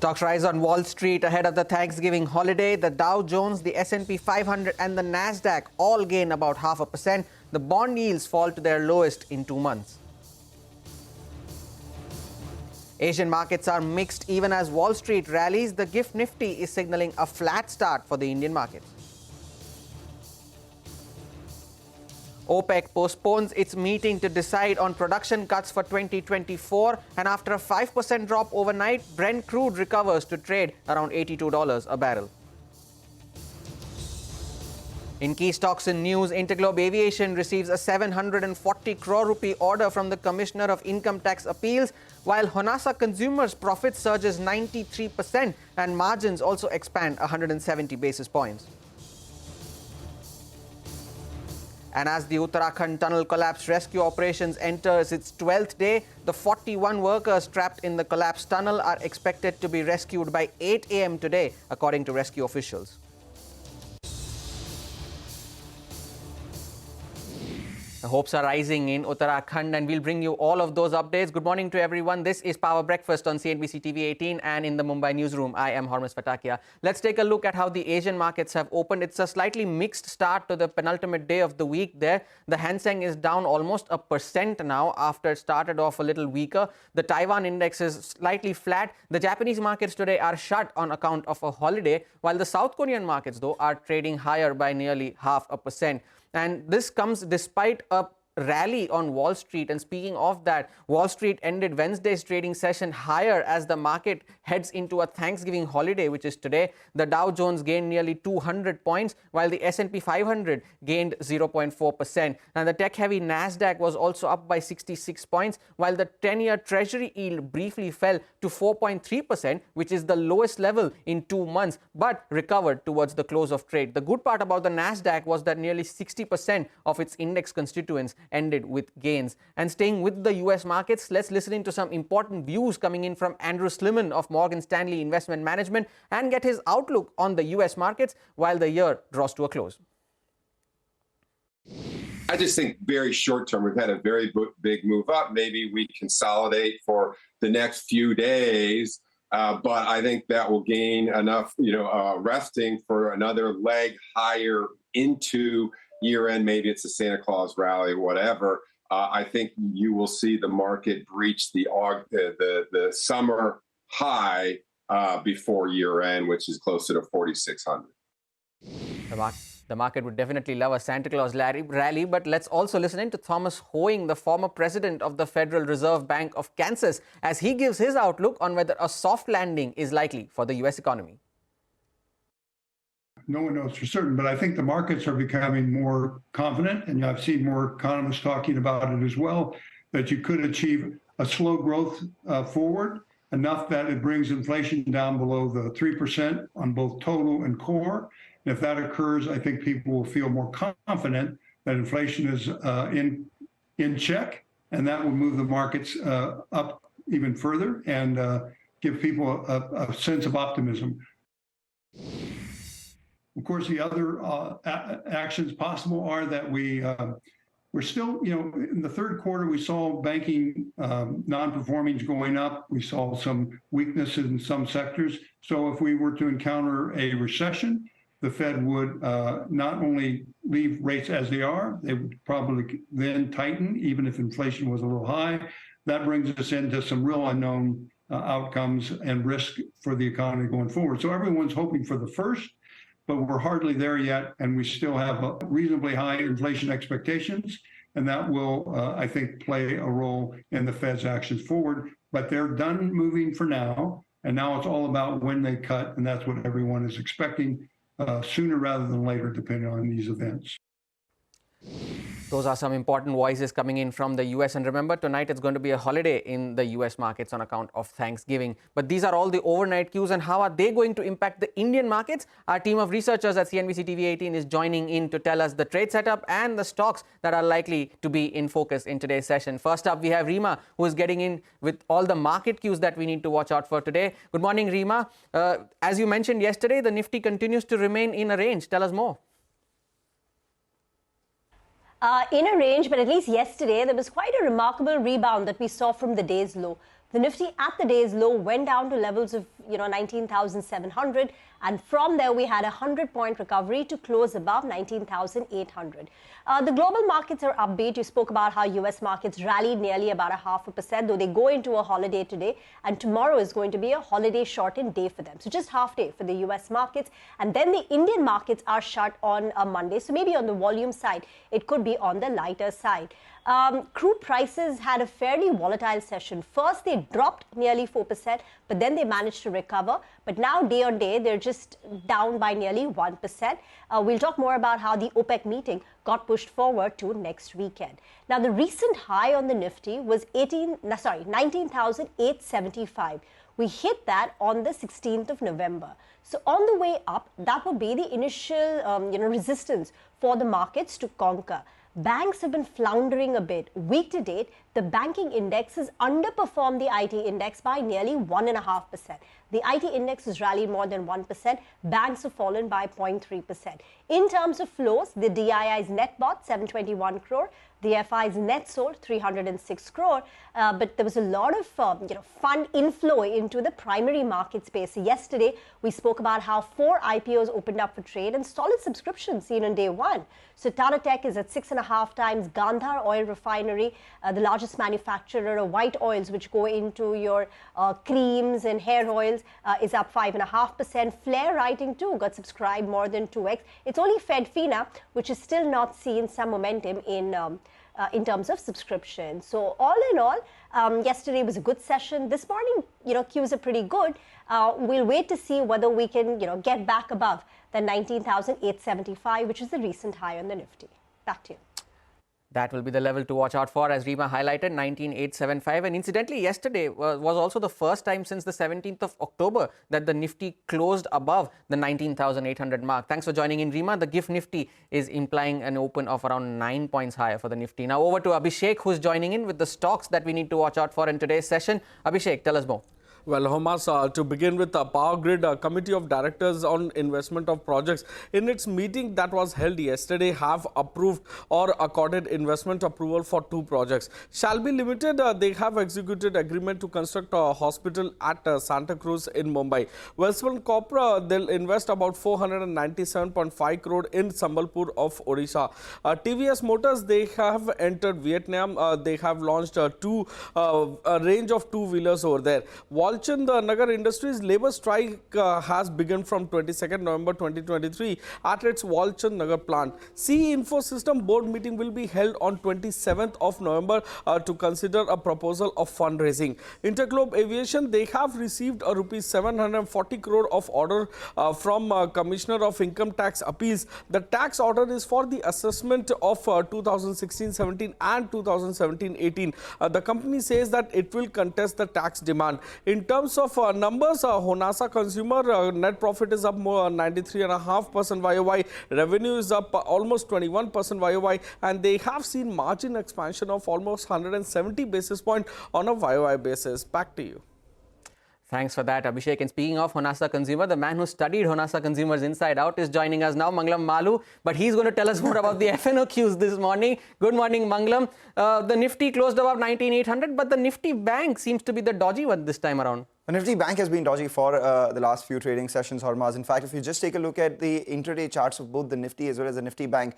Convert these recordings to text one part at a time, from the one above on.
Stocks rise on Wall Street ahead of the Thanksgiving holiday. The Dow Jones, the S&P 500 and the Nasdaq all gain about 0.5%. The bond yields fall to their lowest in 2 months. Asian markets are mixed even as Wall Street rallies. The GIFT Nifty is signaling a flat start for the Indian markets. OPEC postpones its meeting to decide on production cuts for 2024, and after a 5% drop overnight, Brent crude recovers to trade around $82 a barrel. In key stocks and news, Interglobe Aviation receives a 740 crore rupee order from the Commissioner of Income Tax Appeals, while Honasa Consumers' profit surges 93% and margins also expand 170 basis points. And as the Uttarakhand tunnel collapse rescue operations enters its 12th day, the 41 workers trapped in the collapsed tunnel are expected to be rescued by 8 a.m. today, according to rescue officials. The hopes are rising in Uttarakhand, and we'll bring you all of those updates. Good morning to everyone. This is Power Breakfast on CNBC TV18 and in the Mumbai newsroom. I am Hormuz Fatakia. Let's take a look at how the Asian markets have opened. It's a slightly mixed start to the penultimate day of the week there. The Seng is down almost 1% now after it started off a little weaker. The Taiwan index is slightly flat. The Japanese markets today are shut on account of a holiday, while the South Korean markets, though, are trading higher by nearly 0.5%. And this comes despite a rally on Wall Street. And speaking of that, Wall Street ended Wednesday's trading session higher as the market heads into a Thanksgiving holiday, which is today. The Dow Jones gained nearly 200 points, while the S&P 500 gained 0.4%. And the tech-heavy Nasdaq was also up by 66 points, while the 10-year Treasury yield briefly fell to 4.3%, which is the lowest level in 2 months, but recovered towards the close of trade. The good part about the Nasdaq was that nearly 60% of its index constituents ended with gains. And staying with the US markets, let's listen into some important views coming in from Andrew Sliman of Morgan Stanley Investment Management and get his outlook on the US markets while the year draws to a close. I just think very short term, we've had a very big move up. Maybe we consolidate for the next few days, but I think that will gain enough, resting for another leg higher into year end. Maybe it's a Santa Claus rally, whatever. I think you will see the market breach the summer high before year end, which is closer to 4,600. The market would definitely love a Santa Claus rally, but let's also listen in to Thomas Hoeing, the former president of the Federal Reserve Bank of Kansas, as he gives his outlook on whether a soft landing is likely for the US economy. No one knows for certain, but I think the markets are becoming more confident, and I've seen more economists talking about it as well, that you could achieve a slow growth forward, enough that it brings inflation down below the 3% on both total and core. And if that occurs, I think people will feel more confident that inflation is in check, and that will move the markets up even further and give people a sense of optimism. Of course, the other actions possible are that we're still, in the third quarter, we saw banking non-performings going up. We saw some weaknesses in some sectors. So if we were to encounter a recession, the Fed would not only leave rates as they are, they would probably then tighten, even if inflation was a little high. That brings us into some real unknown outcomes and risk for the economy going forward. So everyone's hoping for the first, but we're hardly there yet, and we still have reasonably high inflation expectations, and that will, I think, play a role in the Fed's actions forward. But they're done moving for now, and now it's all about when they cut, and that's what everyone is expecting sooner rather than later, depending on these events. Those are some important voices coming in from the US. And remember, tonight it's going to be a holiday in the US markets on account of Thanksgiving. But these are all the overnight cues, and how are they going to impact the Indian markets? Our team of researchers at CNBC TV18 is joining in to tell us the trade setup and the stocks that are likely to be in focus in today's session. First up, we have Rima, who is getting in with all the market cues that we need to watch out for today. Good morning, Rima. As you mentioned yesterday, the Nifty continues to remain in a range. Tell us more. In a range, but at least yesterday, there was quite a remarkable rebound that we saw from the day's low. The Nifty at the day's low went down to levels of 19,700, and from there we had a 100-point recovery to close above 19,800. The global markets are upbeat. You spoke about how US markets rallied nearly about 0.5%, though they go into a holiday today, and tomorrow is going to be a holiday shortened day for them. So just half day for the US markets, and then the Indian markets are shut on a Monday. So maybe on the volume side, it could be on the lighter side. Crude prices had a fairly volatile session. First, they dropped nearly 4%, but then they managed to recover. But now, day on day, they're just down by nearly 1%. We'll talk more about how the OPEC meeting got pushed forward to next weekend. Now, the recent high on the Nifty was 19,875. We hit that on the 16th of November. So on the way up, that would be the initial resistance for the markets to conquer. Banks have been floundering a bit. Week to date, the banking index has underperformed the IT index by nearly 1.5%. The IT index has rallied more than 1%. Banks have fallen by 0.3%. In terms of flows, the DII's net bought 721 crore. The FI's net sold 306 crore, but there was a lot of fund inflow into the primary market space. So yesterday, we spoke about how 4 IPOs opened up for trade and solid subscriptions seen on day one. So Tata Tech is at 6.5 times. Gandhar Oil Refinery, the largest manufacturer of white oils, which go into your creams and hair oils, is up 5.5%. Flair Writing too got subscribed more than 2x. It's only Fedfina, which is still not seeing some momentum in terms of subscription. So all in all, yesterday was a good session. This morning, Qs are pretty good. We'll wait to see whether we can, get back above the 19,875, which is the recent high on the Nifty. Back to you. That will be the level to watch out for, as Rima highlighted, 19,875. And incidentally, yesterday was also the first time since the 17th of October that the Nifty closed above the 19,800 mark. Thanks for joining in, Rima. The GIFT Nifty is implying an open of around 9 points higher for the Nifty. Now over to Abhishek, who's joining in with the stocks that we need to watch out for in today's session. Abhishek, tell us more. Well, Homas, to begin with, the Power Grid Committee of Directors on Investment of Projects, in its meeting that was held yesterday, have approved or accorded investment approval for 2 projects. Shalby Limited, they have executed agreement to construct a hospital at Santa Cruz in Mumbai. Welspun Corp, they'll invest about 497.5 crore in Sambalpur of Odisha. TVS Motors, they have entered Vietnam. They have launched a range of two-wheelers over there. Walchand Nagar Industries labor strike has begun from 22nd November 2023 at its Walchand Nagar plant. CE Info System board meeting will be held on 27th of November to consider a proposal of fundraising. Interglobe Aviation, they have received a rupees 740 crore of order from Commissioner of Income Tax Appeals. The tax order is for the assessment of 2016-17 and 2017-18. The company says that it will contest the tax demand. In terms of numbers, Honasa Consumer net profit is up more 93.5% YOY. Revenue is up almost 21% YOY, and they have seen margin expansion of almost 170 basis points on a YOY basis. Back to you. Thanks for that, Abhishek. And speaking of Honasa Consumer, the man who studied Honasa Consumers inside out is joining us now, Mangalam Malu. But he's going to tell us more about the FNOQs this morning. Good morning, Mangalam. The Nifty closed above 19,800, but the Nifty Bank seems to be the dodgy one this time around. The Nifty Bank has been dodgy for the last few trading sessions, Hormaz. In fact, if you just take a look at the intraday charts of both the Nifty as well as the Nifty Bank,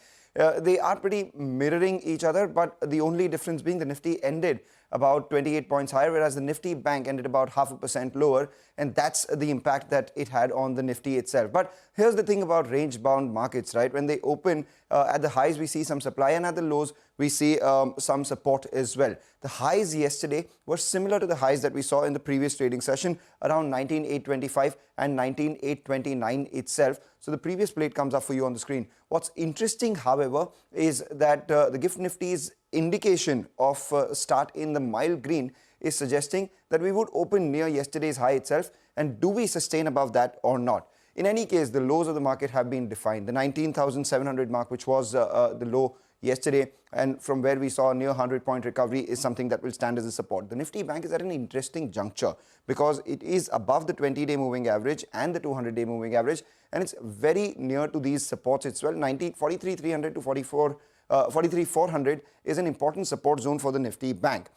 they are pretty mirroring each other, but the only difference being the Nifty ended about 28 points higher, whereas the Nifty Bank ended about 0.5% lower, and that's the impact that it had on the Nifty itself. But here's the thing about range-bound markets, right? When they open at the highs, we see some supply, and at the lows, we see some support as well. The highs yesterday were similar to the highs that we saw in the previous trading session, around 19,825 and 19,829 itself. So the previous plate comes up for you on the screen. What's interesting, however, is that the GIFT Nifty's indication of start in the mild green is suggesting that we would open near yesterday's high itself. And do we sustain above that or not? In any case, the lows of the market have been defined. The 19,700 mark, which was the low yesterday, and from where we saw a near 100-point recovery, is something that will stand as a support. The Nifty Bank is at an interesting juncture because it is above the 20-day moving average and the 200-day moving average, and it's very near to these supports as well. 43,300 to 43,400 is an important support zone for the Nifty Bank.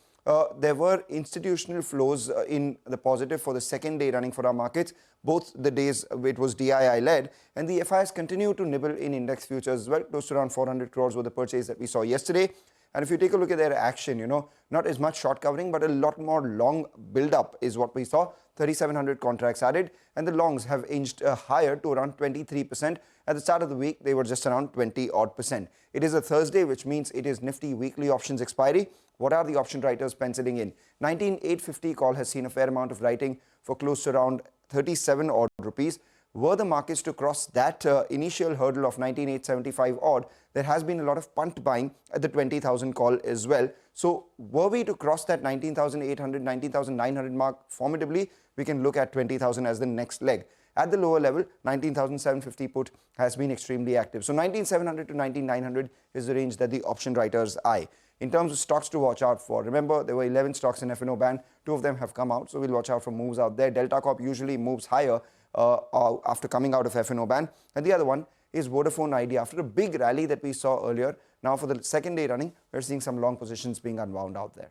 there were institutional flows in the positive for the second day running for our markets. Both the days it was DII led, and the FIs continue to nibble in index futures as well, close to around 400 crores with the purchase that we saw yesterday. And if you take a look at their action, not as much short covering, but a lot more long build-up is what we saw. 3,700 contracts added, and the longs have inched higher to around 23%. At the start of the week, they were just around 20-odd%. It is a Thursday, which means it is Nifty weekly options expiry. What are the option writers penciling in? 19,850 call has seen a fair amount of writing for close to around 37 odd rupees. Were the markets to cross that initial hurdle of 19,875 odd, there has been a lot of punt buying at the 20,000 call as well. So were we to cross that 19,800, 19,900 mark formidably, we can look at 20,000 as the next leg. At the lower level, 19,750 put has been extremely active. So 19,700 to 19,900 is the range that the option writers eye. In terms of stocks to watch out for, remember there were 11 stocks in F&O ban, 2 of them have come out, so we'll watch out for moves out there. Delta Corp usually moves higher after coming out of F&O ban, and the other one is Vodafone Idea. After a big rally that we saw earlier, now for the second day running, we're seeing some long positions being unwound out there.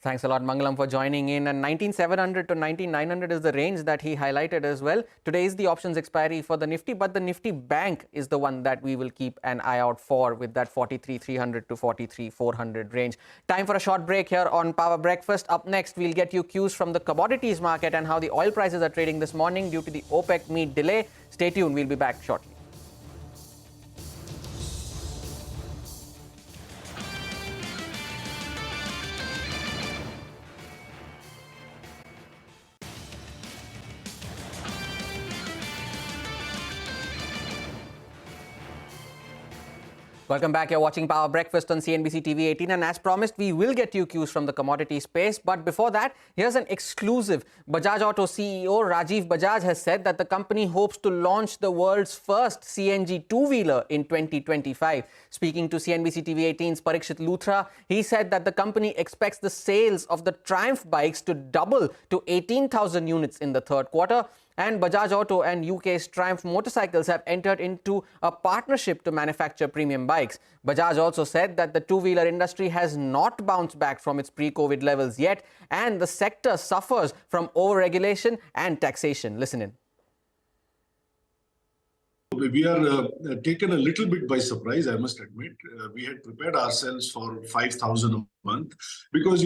Thanks a lot, Mangalam, for joining in. And 19,700 to 19,900 is the range that he highlighted as well. Today is the options expiry for the Nifty, but the Nifty Bank is the one that we will keep an eye out for with that 43,300 to 43,400 range. Time for a short break here on Power Breakfast. Up next, we'll get you cues from the commodities market and how the oil prices are trading this morning due to the OPEC meet delay. Stay tuned. We'll be back shortly. Welcome back. You're watching Power Breakfast on CNBC TV18, and as promised, we will get you cues from the commodity space. But before that, here's an exclusive. Bajaj Auto CEO Rajiv Bajaj has said that the company hopes to launch the world's first CNG two-wheeler in 2025. Speaking to CNBC TV18's Parikshit Luthra, he said that the company expects the sales of the Triumph bikes to double to 18,000 units in the third quarter. And Bajaj Auto and UK's Triumph Motorcycles have entered into a partnership to manufacture premium bikes. Bajaj also said that the two-wheeler industry has not bounced back from its pre-COVID levels yet, and the sector suffers from over-regulation and taxation. Listen in. We are taken a little bit by surprise, I must admit. We had prepared ourselves for 5,000 a month because,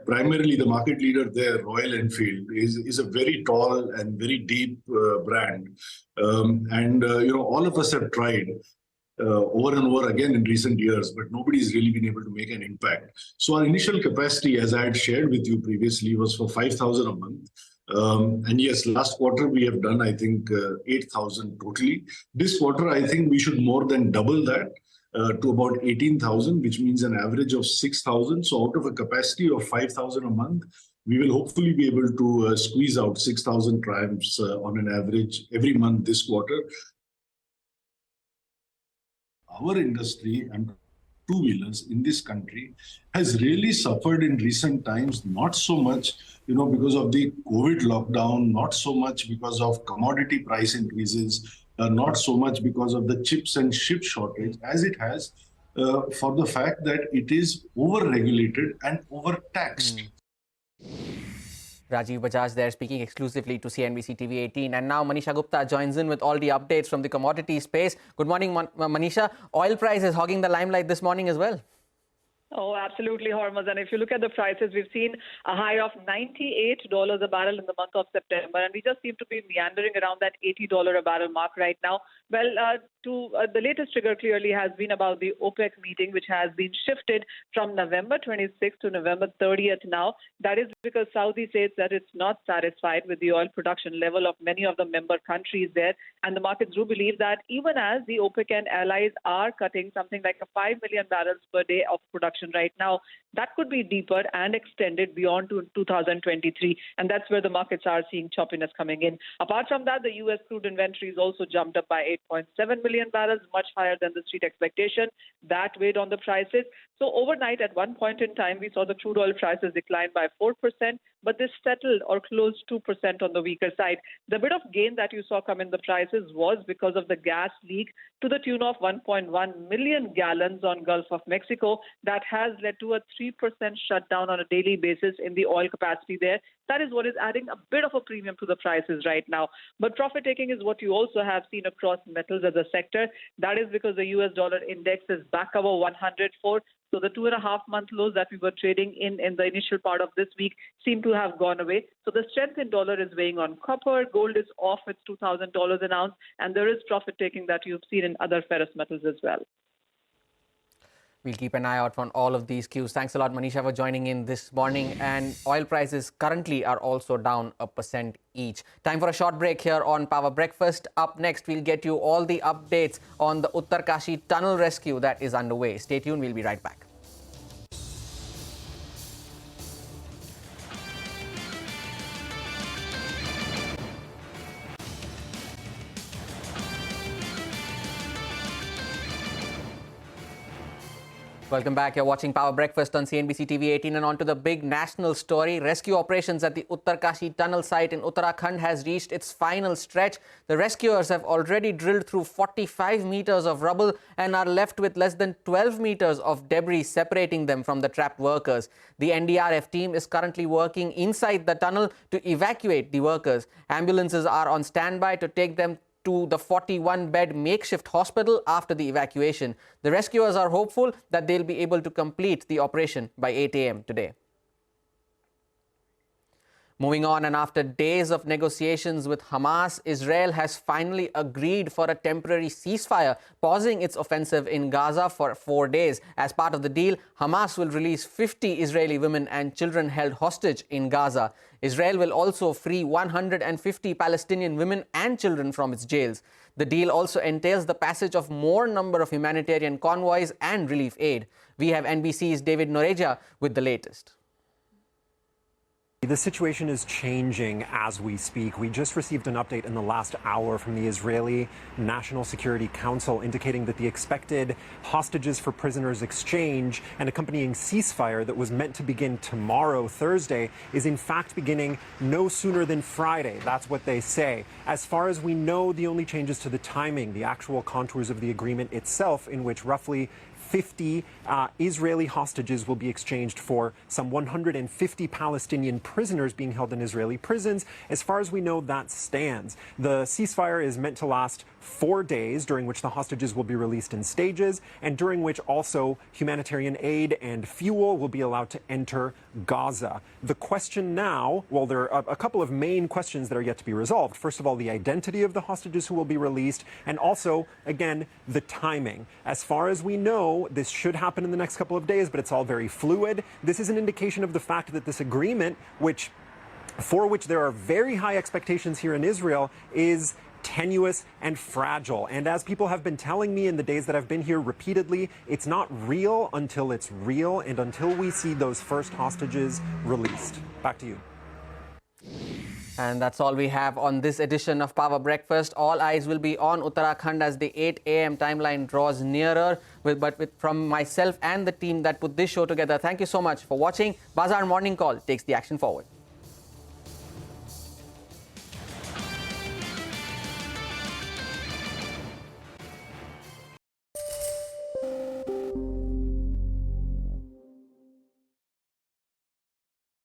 primarily the market leader there, Royal Enfield, is a very tall and very deep brand. All of us have tried over and over again in recent years, but nobody's really been able to make an impact. So our initial capacity, as I had shared with you previously, was for 5,000 a month. And yes, last quarter we have done, I think, 8,000 totally. This quarter, I think we should more than double that to about 18,000, which means an average of 6,000. So out of a capacity of 5,000 a month, we will hopefully be able to squeeze out 6,000 Triumphs on an average every month this quarter. Our industry and two-wheelers in this country has really suffered in recent times, not so much, because of the COVID lockdown, not so much because of commodity price increases, not so much because of the chips and chip shortage, as it has for the fact that it is over-regulated and over-taxed. Rajiv Bajaj there speaking exclusively to CNBC TV18. And now Manisha Gupta joins in with all the updates from the commodity space. Good morning, Manisha. Oil price is hogging the limelight this morning as well. Oh, absolutely, Hormuz. And if you look at the prices, we've seen a high of $98 a barrel in the month of September. And we just seem to be meandering around that $80 a barrel mark right now. Well, the latest trigger clearly has been about the OPEC meeting, which has been shifted from November 26th to November 30th now. That is because Saudi says that it's not satisfied with the oil production level of many of the member countries there. And the markets do believe that even as the OPEC and allies are cutting something like 5 million barrels per day of production right now, that could be deeper and extended beyond to 2023. And that's where the markets are seeing choppiness coming in. Apart from that, the U.S. crude inventories also jumped up by 8.7 million barrels, much higher than the street expectation. That weighed on the prices. So overnight, at one point in time, we saw the crude oil prices decline by 4%. but they settled or closed 2% on the weaker side. The bit of gain that you saw come in the prices was because of the gas leak to the tune of 1.1 million gallons on Gulf of Mexico. That has led to a 3% shutdown on a daily basis in the oil capacity there. That is what is adding a bit of a premium to the prices right now. But profit taking is what you also have seen across metals as a sector. That is because the US dollar index is back over 104. So the 2.5-month lows that we were trading in the initial part of this week seem to have gone away. So the strength in dollar is weighing on copper. Gold is off its $2,000 an ounce. And there is profit taking that you've seen in other ferrous metals as well. We'll keep an eye out on all of these cues. Thanks a lot, Manisha, for joining in this morning. And oil prices currently are also down 1% each. Time for a short break here on Power Breakfast. Up next, we'll get you all the updates on the Uttarkashi tunnel rescue that is underway. Stay tuned. We'll be right back. Welcome back. You're watching Power Breakfast on CNBC TV18 and on to the big national story. Rescue operations at the Uttarkashi tunnel site in Uttarakhand has reached its final stretch. The rescuers have already drilled through 45 meters of rubble and are left with less than 12 meters of debris separating them from the trapped workers. The NDRF team is currently working inside the tunnel to evacuate the workers. Ambulances are on standby to take them to the 41-bed makeshift hospital after the evacuation. The rescuers are hopeful that they'll be able to complete the operation by 8 a.m. today. Moving on, and after days of negotiations with Hamas, Israel has finally agreed for a temporary ceasefire, pausing its offensive in Gaza for 4 days. As part of the deal, Hamas will release 50 Israeli women and children held hostage in Gaza. Israel will also free 150 Palestinian women and children from its jails. The deal also entails the passage of more number of humanitarian convoys and relief aid. We have NBC's David Noreja with the latest. The situation is changing as we speak. We just received an update in the last hour from the Israeli National Security Council indicating that the expected hostages for prisoners exchange and accompanying ceasefire that was meant to begin tomorrow, Thursday, is in fact beginning no sooner than Friday. That's what they say. As far as we know, the only changes to the timing, the actual contours of the agreement itself, in which roughly 50 Israeli hostages will be exchanged for some 150 Palestinian prisoners being held in Israeli prisons. As far as we know, that stands. The ceasefire is meant to last 4 days, during which the hostages will be released in stages, and during which also humanitarian aid and fuel will be allowed to enter Gaza. The question now, well, there are a couple of main questions that are yet to be resolved. First of all, the identity of the hostages who will be released, and also, again, the timing. As far as we know, this should happen in the next couple of days, but it's all very fluid. This is an indication of the fact that this agreement, for which there are very high expectations here in Israel, is tenuous and fragile. And as people have been telling me in the days that I've been here repeatedly, it's not real until it's real and until we see those first hostages released. Back to you. And that's all we have on this edition of Power Breakfast. All eyes will be on Uttarakhand as the 8 a.m. timeline draws nearer. From myself and the team that put this show together, thank you so much for watching. Bazaar Morning Call takes the action forward.